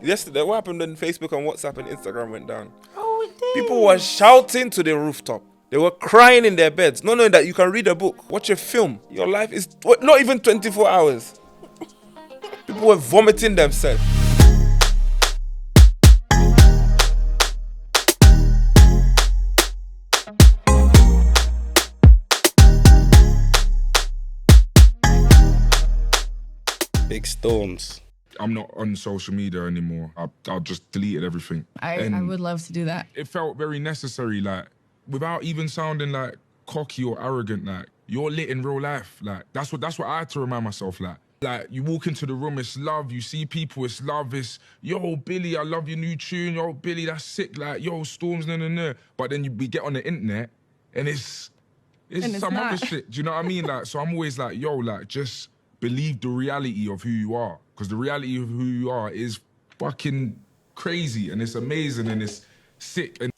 yesterday, what happened when Facebook and WhatsApp and Instagram went down? Oh, it did. People were shouting to the rooftop. They were crying in their beds, not knowing that you can read a book, watch a film. Your life is not even 24 hours. People were vomiting themselves. Big storms. I'm not on social media anymore. I just deleted everything. I would love to do that. It felt very necessary, like, without even sounding like cocky or arrogant, like, you're lit in real life. Like, that's what I had to remind myself, like, you walk into the room, it's love, you see people, it's love, it's, yo, Billy, I love your new tune, yo, Billy, that's sick, like, yo, Storms, no. But then we get on the internet, and it's some not. other shit, do you know what I mean? Like, so I'm always like, yo, like, just believe the reality of who you are. Because the reality of who you are is fucking crazy, and it's amazing, and it's sick. And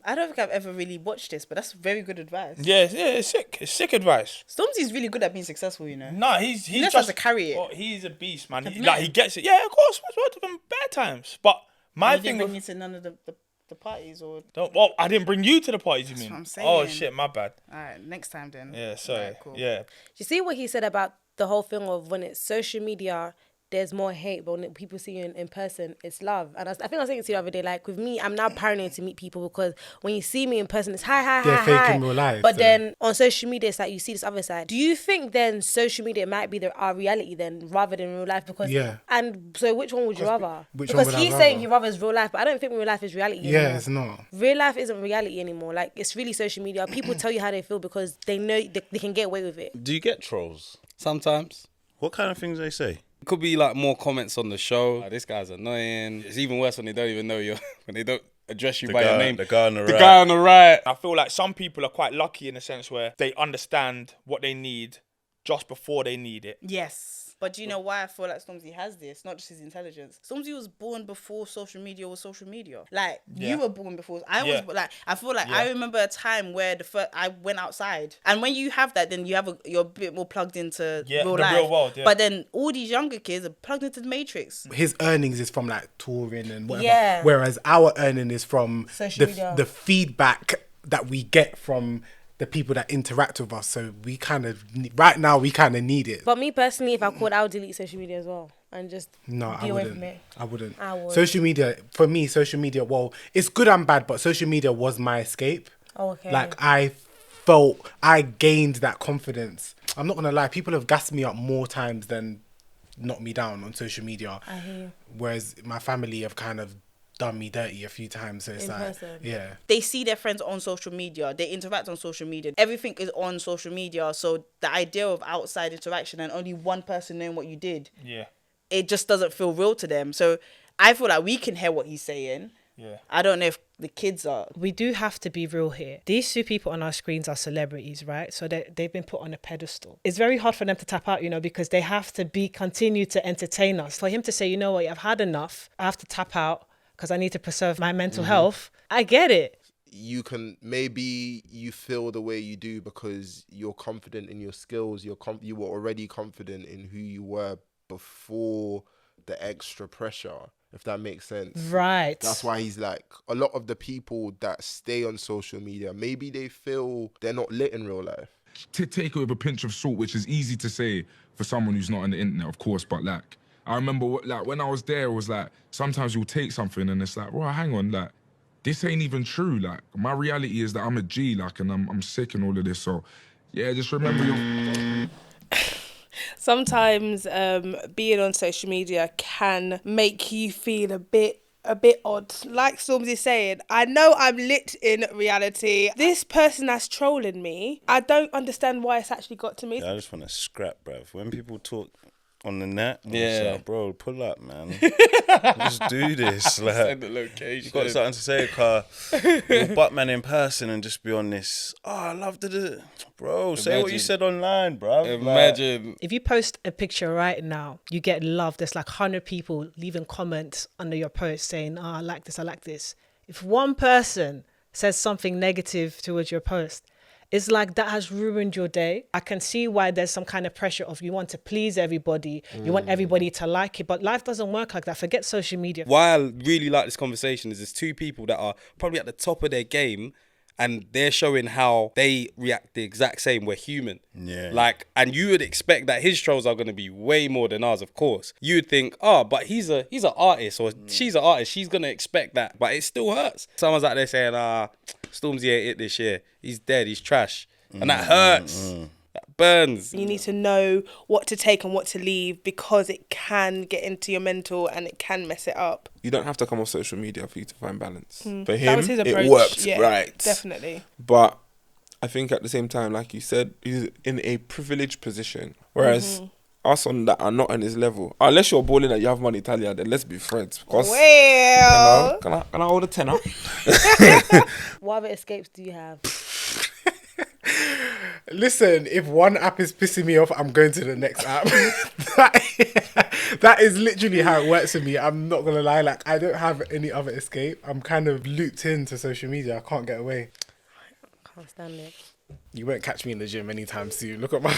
I don't think I've ever really watched this, but that's very good advice. Yeah, it's sick. It's sick advice. Stormzy's really good at being successful, you know. Nah, he's He knows just how to carry it. Oh, he's a beast, man. He met him? gets it. Yeah, of course. What's worked with him bad times. But my You thing didn't bring with me to none of the parties or... well, I didn't bring you to the parties. You That's mean? what I'm saying. Oh shit, my bad. All right, next time then. Yeah, sorry. Alright, cool. Yeah. You see what he said about the whole thing of when it's social media, there's more hate, but when people see you in person, it's love. And I think I was saying to you the other day, like with me, I'm now paranoid to meet people because when you see me in person, it's hi, They're hi, fake hi. in real life, But so. then on social media, it's like you see this other side. Do you think then social media might be our reality then rather than real life? Because and so which one would you rather? Which one because would I he's saying rather? he rather is real life, but I don't think real life is reality anymore. Yeah, it's not. Real life isn't reality anymore. Like it's really social media. People tell you how they feel because they know they can get away with it. Do you get trolls? Sometimes. What kind of things they say? It could be like more comments on the show. Like, this guy's annoying. It's even worse when they don't even know you, when they don't address you by your name. The guy on the right. The guy on the right. I feel like some people are quite lucky in a sense where they understand what they need just before they need it. Yes. But do you know why I feel like Stormzy has this? Not just his intelligence. Stormzy was born before social media was social media. Like, you were born before. I feel like I remember a time where I went outside. And when you have that, then you're a bit more plugged into real life. real world, yeah. But then all these younger kids are plugged into the Matrix. His earnings is from like touring and whatever. Yeah. Whereas our earning is from Social media. the feedback that we get from the people that interact with us. So we kind of right now need it. But me personally, if I could, I would delete social media as well and just be away from it. I wouldn't. I would. Social media, for me, well, it's good and bad, but social media was my escape. Oh, okay. Like I felt I gained that confidence. I'm not gonna lie, people have gassed me up more times than knocked me down on social media. I hear you. Whereas my family have kind of done me dirty a few times, so it's In like person. yeah. They see their friends on social media. They interact on social media. Everything is on social media. So the idea of outside interaction and only one person knowing what you did, it just doesn't feel real to them. So I feel like we can hear what he's saying. Yeah. I don't know if the kids are. We do have to be real here. These two people on our screens are celebrities, right? So they've been put on a pedestal. It's very hard for them to tap out, because they have to continue to entertain us. For him to say, you know what, I've had enough. I have to tap out because I need to preserve my mental health. I get it. You feel the way you do because you're confident in your skills. You were already confident in who you were before the extra pressure, if that makes sense. Right. That's why he's like, a lot of the people that stay on social media, maybe they feel they're not lit in real life. To take it with a pinch of salt, which is easy to say for someone who's not on the internet, of course, but like, I remember when I was there, it was like, sometimes you'll take something and it's like, well, hang on, like, this ain't even true. Like, my reality is that I'm a G, like, and I'm sick and all of this. So, yeah, just remember your... Sometimes being on social media can make you feel a bit odd. Like Stormzy saying, I know I'm lit in reality. This person that's trolling me, I don't understand why it's actually got to me. Yeah, I just want to scrap, bruv. When people talk on the net, Yeah. like, bro, pull up, man. Just do this. Like, Send the location. you got something to say, car. You're Buttman in person and just be on this. Oh, I love the bro. Say what you said online, bro. Imagine. If you post a picture right now, you get love. There's like 100 people leaving comments under your post saying, I like this, I like this. If one person says something negative towards your post, it's like that has ruined your day. I can see why there's some kind of pressure of you want to please everybody, you want everybody to like it, but life doesn't work like that. Forget social media. Why I really like this conversation is there's two people that are probably at the top of their game, and they're showing how they react the exact same. We're human. Yeah. Like, and you would expect that his trolls are going to be way more than ours, of course. You would think, oh, but he's an artist, or she's an artist. She's going to expect that. But it still hurts. Someone's out there saying, Stormzy ain't it this year. He's dead. He's trash. And that hurts. That burns. You need to know what to take and what to leave, because it can get into your mental and it can mess it up. You don't have to come off social media for you to find balance. For That him, was his approach. it worked, Yeah, right? definitely. But I think at the same time, like you said, he's in a privileged position. Whereas us on that are not on his level. Unless you're balling and you have money, Italia, then let's be friends. Because, Well, can I hold a tenner? What other escapes do you have? Listen, if one app is pissing me off, I'm going to the next app. that is literally how it works for me. I'm not gonna lie, like I don't have any other escape. I'm kind of looped into social media. I can't get away. Can't stand it. You won't catch me in the gym anytime soon. Look at my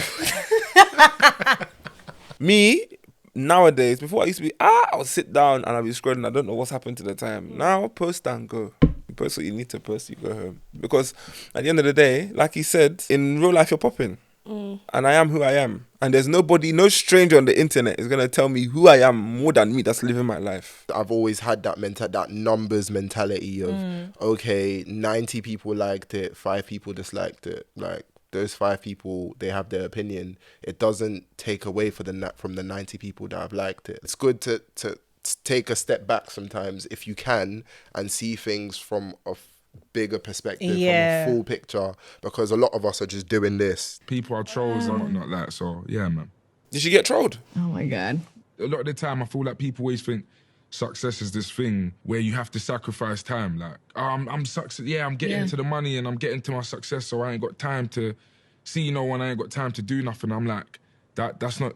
Me, nowadays, before I used to be, I would sit down and I'll be scrolling. I don't know what's happened to the time. Now, post and go. You post what you need to post, you go home. Because at the end of the day, like he said, in real life, you're popping. And I am who I am. And there's nobody, no stranger on the internet is going to tell me who I am more than me that's living my life. I've always had that that numbers mentality of, okay, 90 people liked it, 5 people disliked it. Like, those 5 people, they have their opinion. It doesn't take away from the 90 people that have liked it. It's good to take a step back sometimes if you can and see things from a bigger perspective, from a full picture, because a lot of us are just doing this. People are trolls and whatnot, like, so yeah, man. Did you get trolled? Oh my God. A lot of the time, I feel like people always think success is this thing where you have to sacrifice time. Like, I'm success. Yeah, I'm getting to the money and I'm getting to my success, so I ain't got time to see no one. I ain't got time to do nothing. I'm like, that's not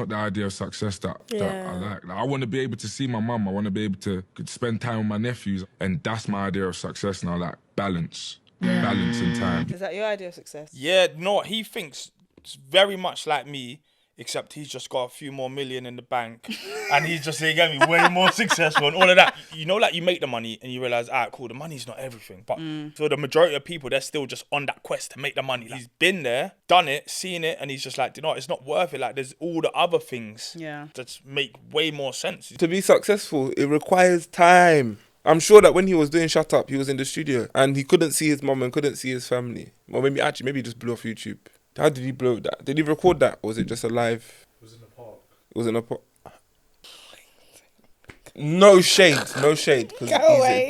the idea of success that I like. I want to be able to see my mum. I want to be able to spend time with my nephews, and that's my idea of success now. Like balance and time. Is that your idea of success? Yeah, no, he thinks very much like me, except he's just got a few more million in the bank and he's just saying, way more successful and all of that. You know, like you make the money and you realise, all right, cool, the money's not everything. But for the majority of people, they're still just on that quest to make the money. He's been there, done it, seen it, and he's just like, you know, it's not worth it. Like, there's all the other things that make way more sense. To be successful, it requires time. I'm sure that when he was doing Shut Up, he was in the studio and he couldn't see his mum and couldn't see his family. Or maybe he just blew off YouTube. How did he blow that? Did he record that? Or was it just a live? It was in a park. It was in a park. No shade, because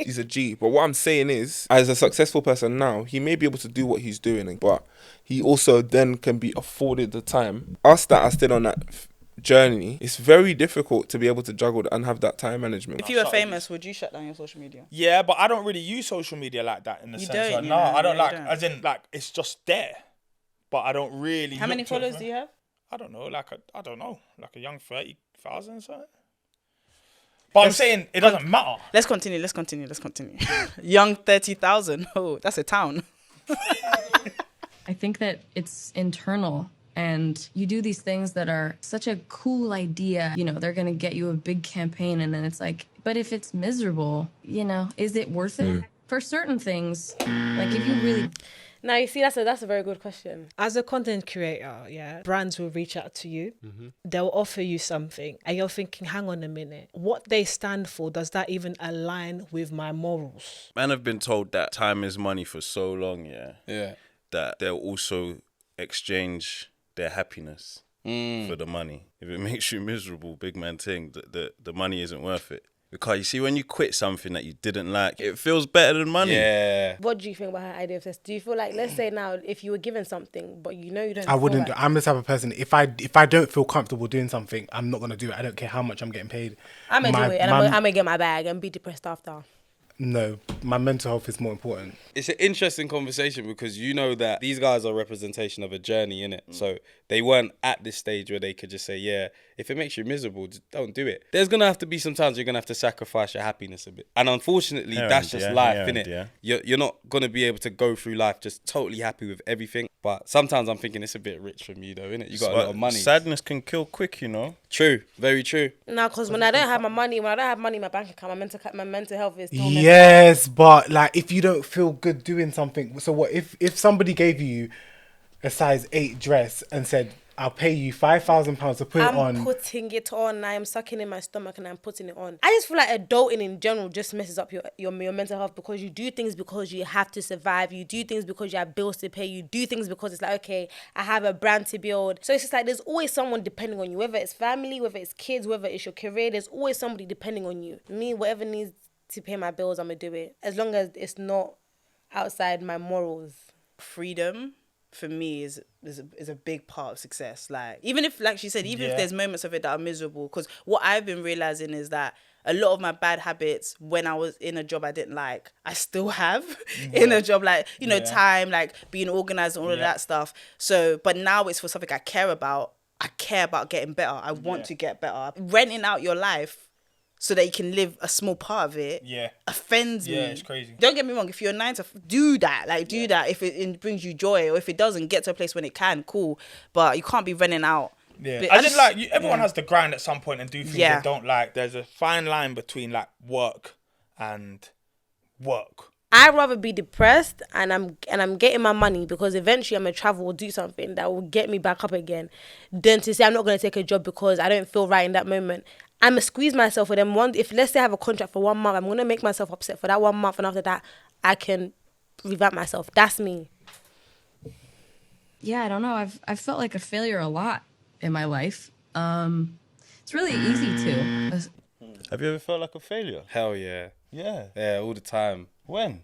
he's a G. But what I'm saying is, as a successful person now, he may be able to do what he's doing, but he also then can be afforded the time. Us that are still on that journey, it's very difficult to be able to juggle and have that time management. If you were famous, would you shut down your social media? Yeah, but I don't really use social media like that in the sense don't, of, you no, know, I don't yeah, like, you don't. as in, like, it's just there. But I don't really. How many followers do you have? I don't know, like a young 30,000 or something. But I'm saying it doesn't matter. Let's continue. Young 30,000. Oh, that's a town. I think that it's internal, and you do these things that are such a cool idea. You know, they're going to get you a big campaign, and then it's like, but if it's miserable, you know, is it worth it? For certain things, like if you really... Now, you see, that's a very good question. As a content creator, brands will reach out to you. They'll offer you something and you're thinking, hang on a minute, what they stand for, does that even align with my morals? Man, I've been told that time is money for so long, that they'll also exchange their happiness for the money. If it makes you miserable, big man thing, the money isn't worth it. Because you see, when you quit something that you didn't like, it feels better than money. Yeah. What do you think about her idea of this? Do you feel like, let's say now, if you were given something, but you know you don't... I wouldn't. Like... I'm the type of person, if I don't feel comfortable doing something, I'm not going to do it. I don't care how much I'm getting paid. I'm going to do it, and I'm going to get my bag and be depressed after. No, my mental health is more important. It's an interesting conversation because you know that these guys are a representation of a journey, innit? So they weren't at this stage where they could just say, yeah, If it makes you miserable, just don't do it. There's gonna have to be sometimes you're gonna have to sacrifice your happiness a bit, and unfortunately, that's just life, innit? Yeah. You're not gonna be able to go through life just totally happy with everything. But sometimes I'm thinking it's a bit rich for me, though, innit? You got a lot of money. Sadness can kill quick, you know. True, very true. No, because when I don't have money in my bank account, my mental health is still Yes, but like if you don't feel good doing something, so what if somebody gave you a size 8 dress and said, I'll pay you £5,000 to put it on. I'm putting it on. I'm sucking in my stomach and I'm putting it on. I just feel like adulting in general just messes up your mental health, because you do things because you have to survive. You do things because you have bills to pay. You do things because it's like, okay, I have a brand to build. So it's just like there's always someone depending on you, whether it's family, whether it's kids, whether it's your career. There's always somebody depending on you. Me, whatever needs to pay my bills, I'm going to do it. As long as it's not outside my morals. Freedom for me is a big part of success. Like, even if, like she said, even if there's moments of it that are miserable, because what I've been realizing is that a lot of my bad habits when I was in a job I didn't like, I still have in a job, like, you know, time, like being organized and all of that stuff. So, but now it's for something I care about. I care about getting better. I want to get better. Renting out your life so that you can live a small part of it offends me. Yeah, it's crazy. Don't get me wrong. If you're 9 to do that, like do that. If it brings you joy, or if it doesn't, get to a place when it can, cool. But you can't be renting out. Yeah, But I just like everyone has to grind at some point and do things they Yeah. don't like. There's a fine line between like work and work. I'd rather be depressed and I'm getting my money because eventually I'm gonna travel or do something that will get me back up again, than to say I'm not gonna take a job because I don't feel right in that moment. I'm gonna squeeze myself for them. If let's say I have a contract for 1 month, I'm gonna make myself upset for that 1 month, and after that I can revamp myself. That's me. Yeah, I don't know. I've felt like a failure a lot in my life. It's really easy to. Have you ever felt like a failure? Hell yeah. Yeah. Yeah, all the time. When?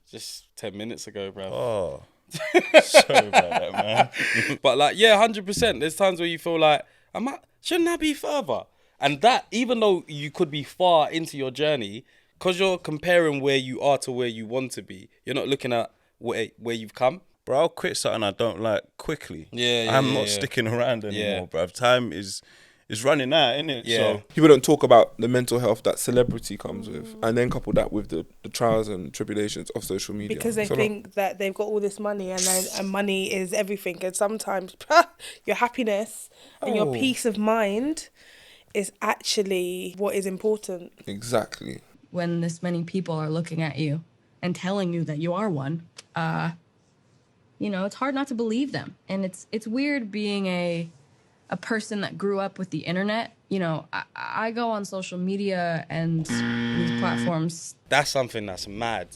Just 10 minutes ago, bro. Oh. Sorry about that, man. But like, yeah, 100%. There's times where you feel like, shouldn't I be further? And that, even though you could be far into your journey, because you're comparing where you are to where you want to be, you're not looking at where you've come. Bro, I'll quit something I don't like quickly. I'm not sticking around anymore, bro. Time is running out, innit? Yeah. So People don't talk about the mental health that celebrity comes with, and then couple that with the trials and tribulations of social media. Because they So think that they've got all this money and money is everything. And sometimes your happiness and your peace of mind is actually what is important. Exactly. When this many people are looking at you and telling you that you are one, you know, it's hard not to believe them. And it's weird being a person that grew up with the internet. You know, I go on social media and these platforms. That's something that's mad.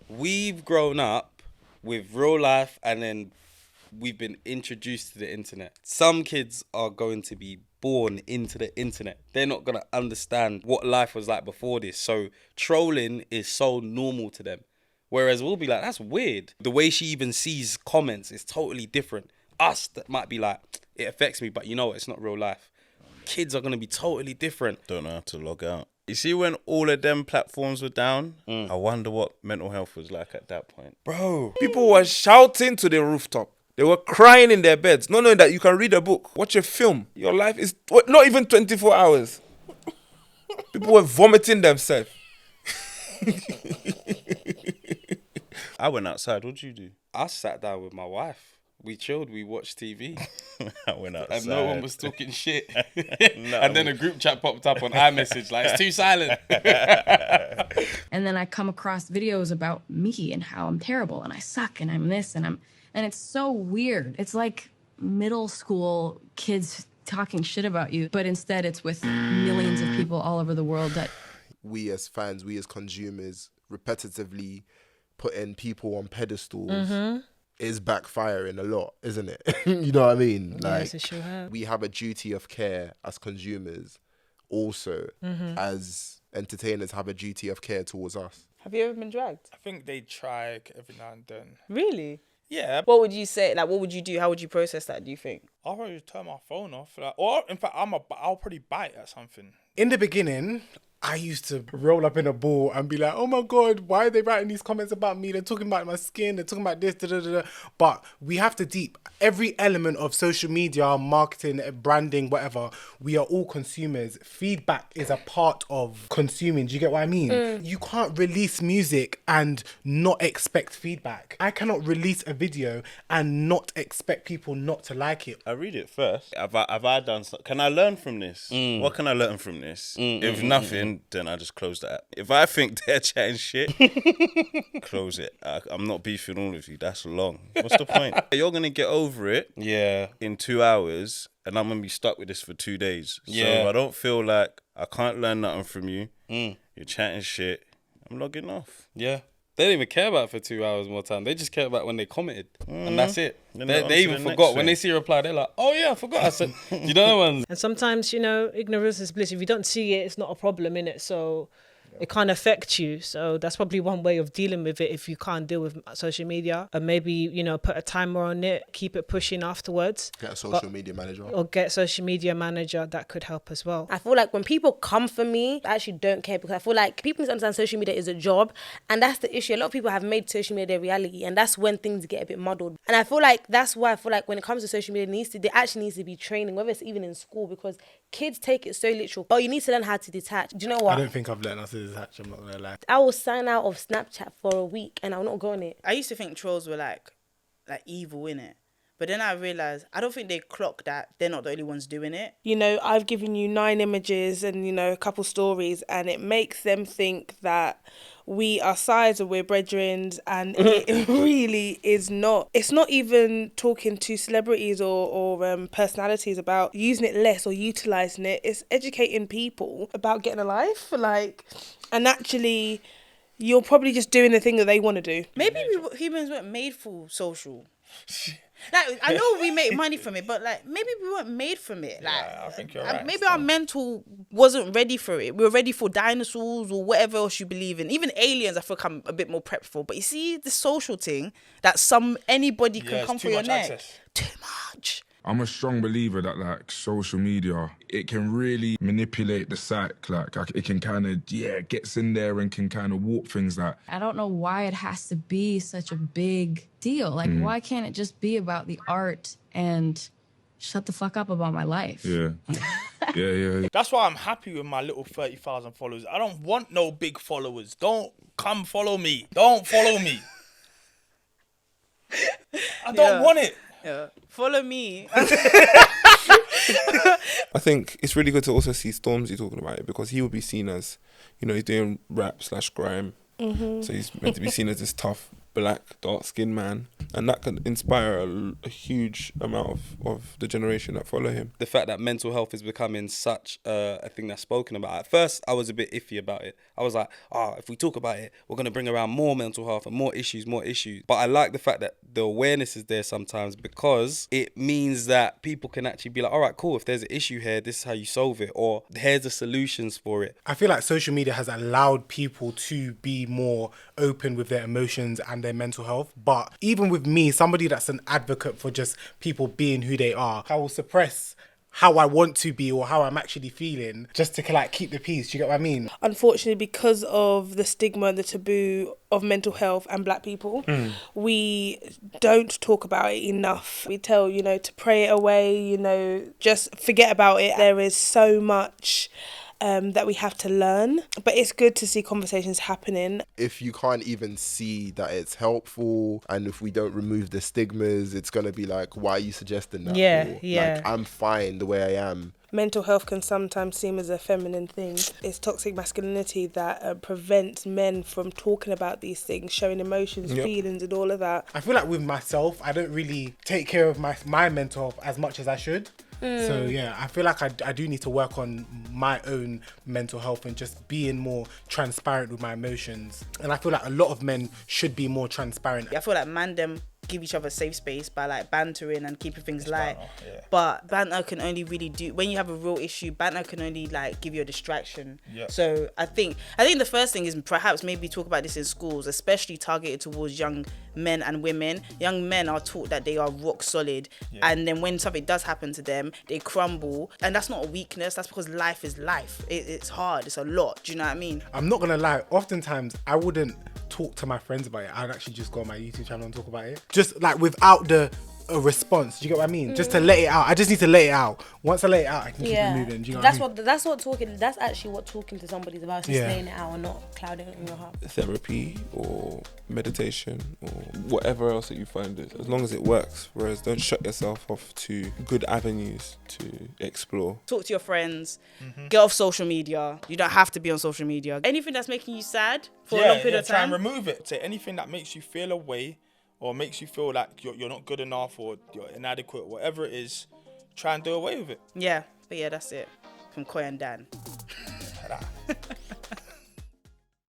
We've grown up with real life and then we've been introduced to the internet. Some kids are going to be born into the internet. They're not going to understand what life was like before this. So trolling is so normal to them. Whereas we'll be like, that's weird. The way she even sees comments is totally different. Us, that might be like, it affects me, but you know what? It's not real life. Kids are going to be totally different. don't know how to log out. You see, when all of them platforms were down, I wonder what mental health was like at that point. Bro, people were shouting to the rooftop. They were crying in their beds, not knowing that you can read a book, watch a film. Your life is not even 24 hours. People were vomiting themselves. I went outside. What did you do? I sat down with my wife. We chilled, we watched TV. I went outside. And no one was talking shit. And then a group chat popped up on iMessage, like, it's too silent. And then I come across videos about me and how I'm terrible and I suck and I'm this and it's so weird. It's like middle school kids talking shit about you, but instead it's with millions of people all over the world that we as fans, we as consumers, repetitively putting people on pedestals is backfiring a lot, isn't it? You know what I mean? Like, Yes, it sure has. we have a duty of care as consumers, also as entertainers have a duty of care towards us. Have you ever been dragged? I think they try every now and then. Really? Yeah. What would you say? Like, what would you do? How would you process that, do you think? I'll probably turn my phone off. Like, or, in fact, I'll probably bite at something. In the beginning, I used to roll up in a ball and be like, oh my God, why are they writing these comments about me? They're talking about my skin, they're talking about this, da da da. But we have to deep every element of social media, marketing, branding, whatever. We are all consumers. Feedback is a part of consuming. Do you get what I mean? You can't release music and not expect feedback. I cannot release a video and not expect people not to like it. I read it first. Have I done something? Can I learn from this? What can I learn from this? If nothing, then I just close the app. If I think they're chatting shit, close it. I'm not beefing all of you. That's long. What's the point? You're going to get over it in 2 hours, and I'm going to be stuck with this for 2 days. So I don't feel like I can't learn nothing from you. You're chatting shit. I'm logging off. Yeah. They don't even care about it for 2 hours more time. They just care about when they commented. And that's it. They even forgot. When they see a reply, they're like, oh yeah, I forgot. I said, you know. And sometimes, you know, ignorance is bliss. If you don't see it, it's not a problem, innit? So it can't affect you. So that's probably one way of dealing with it if you can't deal with social media. And maybe, you know, put a timer on it, keep it pushing afterwards. Get a social media manager. Or get a social media manager. That could help as well. I feel like when people come for me, I actually don't care, because I feel like people need to understand social media is a job. And that's the issue. A lot of people have made social media their reality. And that's when things get a bit muddled. And I feel like that's why I feel like when it comes to social media, there actually needs to be training, whether it's even in school, because kids take it so literal. But you need to learn how to detach. Do you know what? I don't think I've learned how to detach. I'm not going to lie. I will sign out of Snapchat for a week and I'll not go on it. I used to think trolls were like evil, innit? But then I realised, I don't think they clock that they're not the only ones doing it. You know, I've given you 9 images and, you know, a couple stories, and it makes them think that we are sides or we're brethren, and it really is not. It's not even talking to celebrities or personalities about using it less or utilising it. It's educating people about getting a life. And actually, you're probably just doing the thing that they want to do. Maybe humans weren't made for social. Like, I know we make money from it, but like maybe we weren't made from it. Like, I think you're right. Maybe our mental wasn't ready for it. We were ready for dinosaurs or whatever else you believe in. Even aliens, I feel I'm a bit more prepped for. But you see, the social thing that anybody can come for your neck. Access. Too much. I'm a strong believer that like social media, it can really manipulate the psyche. Like it can kind of, gets in there and can kind of warp things. Like, I don't know why it has to be such a big deal. Like, why can't it just be about the art and shut the fuck up about my life? Yeah. That's why I'm happy with my little 30,000 followers. I don't want no big followers. Don't come follow me. Don't follow me. I don't want it. Yeah. Follow me. I think it's really good to also see Stormzy talking about it, because he will be seen as, you know, he's doing rap/grime. So he's meant to be seen as this tough, black, dark-skinned man. And that can inspire a huge amount of the generation that follow him. The fact that mental health is becoming such a thing that's spoken about. At first, I was a bit iffy about it. I was like, if we talk about it, we're going to bring around more mental health and more issues. But I like the fact that the awareness is there sometimes, because it means that people can actually be like, all right, cool, if there's an issue here, this is how you solve it, or here's the solutions for it. I feel like social media has allowed people to be more open with their emotions and their mental health. But even with me, somebody that's an advocate for just people being who they are, I will suppress how I want to be or how I'm actually feeling just to like keep the peace. Do you get what I mean? Unfortunately, because of the stigma and the taboo of mental health and black people, we don't talk about it enough. We tell, you know, to pray it away, you know, just forget about it. There is so much that we have to learn, but it's good to see conversations happening. If you can't even see that it's helpful, and if we don't remove the stigmas, it's gonna be like, why are you suggesting that? Like, I'm fine the way I am. Mental health can sometimes seem as a feminine thing. It's toxic masculinity that prevents men from talking about these things, showing emotions, feelings and all of that. I feel like with myself, I don't really take care of my mental health as much as I should. So yeah, I feel like I do need to work on my own mental health and just being more transparent with my emotions. And I feel like a lot of men should be more transparent. I feel like man them give each other a safe space by like bantering and keeping things light. Yeah. But banter can only really when you have a real issue, banter can only like give you a distraction. Yeah. So I think the first thing is perhaps maybe talk about this in schools, especially targeted towards young men and women. Young men are taught that they are rock solid, and then when something does happen to them, they crumble, and that's not a weakness. That's because life is life. It's hard. It's a lot. Do you know what I mean? I'm not gonna lie. Oftentimes, I wouldn't talk to my friends about it. I'd actually just go on my YouTube channel and talk about it, just like without a response. Do you get what I mean? Just to let it out. I just need to let it out. Once I let it out, I can keep it moving. Do you know That's actually what talking to somebody's about. Just letting it out and not clouding it in your heart. Therapy or meditation or whatever else that you find it, as long as it works. Whereas don't shut yourself off to good avenues to explore. Talk to your friends. Get off social media. You don't have to be on social media. Anything that's making you sad for a long period of time, try and remove it. Say anything that makes you feel away or makes you feel like you're not good enough or you're inadequate, whatever it is, try and do away with it. Yeah, but yeah, that's it. From QOY and Dan.